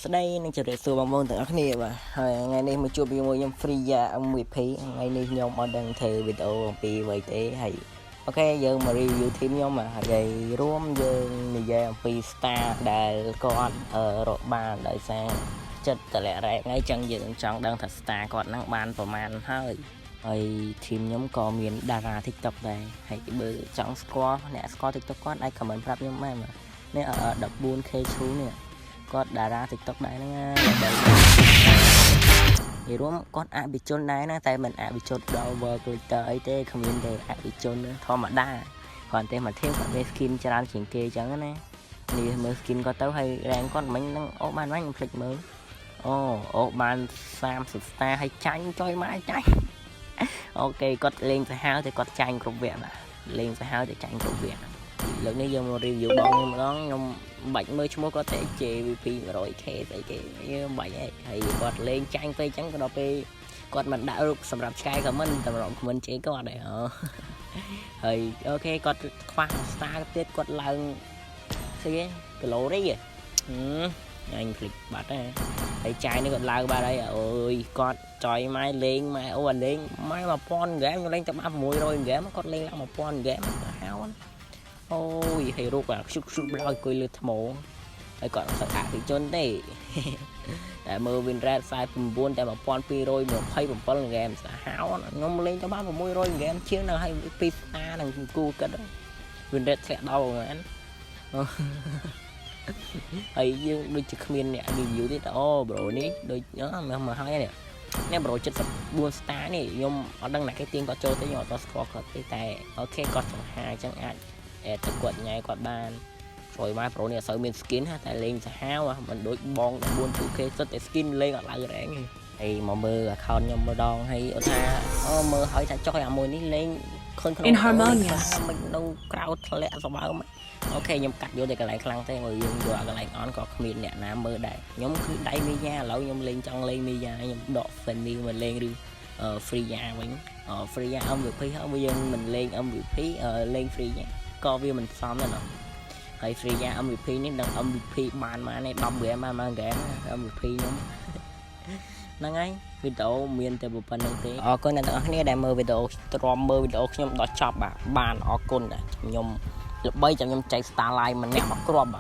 ស្ដីនឹងជម្រាបសួរបងប្អូនទាំងអស់គ្នាបាទហើយថ្ងៃនេះមកជួបជាមួយខ្ញុំ Freya MVP ថ្ងៃនេះខ្ញុំអត់ដឹងធ្វើវីដេអូអំពីអ្វីទេហើយអូខេយើងមក review ធីមខ្ញុំហើយរួមយើងនិយាយអំពី star ដែលគាត់រកបានដោយសារចិត្តតលាក់រ៉ែថ្ងៃចឹងយើងចង់ដឹងថា star គាត់នឹងបានប្រមាណហើយធីមខ្ញុំក៏មានតារា TikTok ដែរហើយបើចង់ស្គាល់អ្នកស្គាល់ TikTok គាត់អាច comment ប្រាប់ខ្ញុំបាននេះ 14k ឈូនេះគាត់តារា TikTok ដែរហ្នឹងនិយាយរួមគាត់អភិជនដែរណាតែមិនអភិជនដល់ World Glitter អីទេគ្មានទេអភិជនធម្មតាគ្រាន់តែមកធៀបគាត់មាន skin ច្រើនជាងគេអញ្ចឹងណានេះមើល skin គាត់ទៅហើយ rank គាត់មិញហ្នឹងអូបានវិញខ្ញុំភ្លេចមើលអូបាន30 star ហើយចាញ់ចុយមកចាញ់អូខេគាត់លេងសាហាវតែគាត់ចាញ់គ្រប់វគ្គបាទលេងសាហាវតែចាញ់គ្រប់វគ្គលើកនេះយើងមក review បងខ្ញុំម្ដងខ្ញុំបាច់មើលឈ្មោះគាត់តែ JVP 100k ស្អីគេយើងបាច់ហើយគាត់លេងចាញ់ពេកអញ្ចឹងក៏ដល់ពេលគាត់មិនដាក់រូបសម្រាប់ឆ្កែ comment តម្រង់ comment ជេរគាត់ដែរហើយអូខេគាត់ខ្វះ star ទៀតគាត់ឡើងស្អីគេគីឡូរីអញភ្លេចបាត់ហើយចាយនេះគាត់ឡើងបាត់ហើយអូយគាត់ចុយម៉ែលេងម៉ែអូអាលេងម៉ែ 1000 ហ្គេមខ្ញុំលេងតែបាន600 ហ្គេមគាត់លេងឡើង 1000 ហ្គេមហៅអូយហើយរូបខ្ជុកឡើងអង្គុយលើថ្មហើយគាត់អត់អភិជនទេតែមើល win rate 49តែ1227 ហ្គេមសាហាវខ្ញុំលេងតែបាន600 ហ្គេមជាងនៅហើយពីស្តានឹងគូគិត win rate ធ្លាក់ដល់ហ្មងហើយយើងដូចជាគ្មានអ្នក review ទេអូ bro នេះដូចមកហើយនេះ bro 74 star នេះខ្ញុំអត់ដឹងណាគេទាញគាត់ចូលទេខ្ញុំអត់ស្គាល់គាត់ទេតែអូខេគាត់ចង្ហាអញ្ចឹងអាចទៅគាត់ញ៉ៃគាត់បានព្រោះម៉ែ Pro នេះអត់សូវមាន skin តែលេងសាហាវមិនដូចបង 14k សុទ្ធតែ skin លេងអត់ឡើង rank ទេហើយមកមើល account ខ្ញុំម្ដងហើយអត់ថាមើលហើយថាចុះឲ្យអាមួយនេះលេងឃើញក្នុងមិននៅក្រៅធ្លាក់សម្បើមអូខេខ្ញុំកាត់យកតែកន្លែងខ្លាំងទេមកយើងយកកន្លែងអនក៏គ្មានអ្នកណាមើលដែរខ្ញុំគឺដៃមីយ៉ាឥឡូវខ្ញុំលេងចង់លេងមីយ៉ាខ្ញុំដក Fanny មកលេងឬ Freya វិញ Freya MVP ហើយយើងមិនលេង MVP លេង Freya ក៏វាមិនសមដែរណោះហើយ Freya MVP នេះដឹង MVP បានមកនេះ10 gram បានហ្គេម MVP ខ្ញុំហ្នឹងហើយវីដេអូមានតែប៉ុណ្្នឹងទេអរគុណអ្នកទាំងអស់គ្នាដែលមើលវីដេអូទ្រាំមើលវីដេអូខ្ញុំដល់ចប់បានអរគុណខ្ញុំល្បីចាំខ្ញុំចែក Starlight ម្នាក់មកគ្រាប់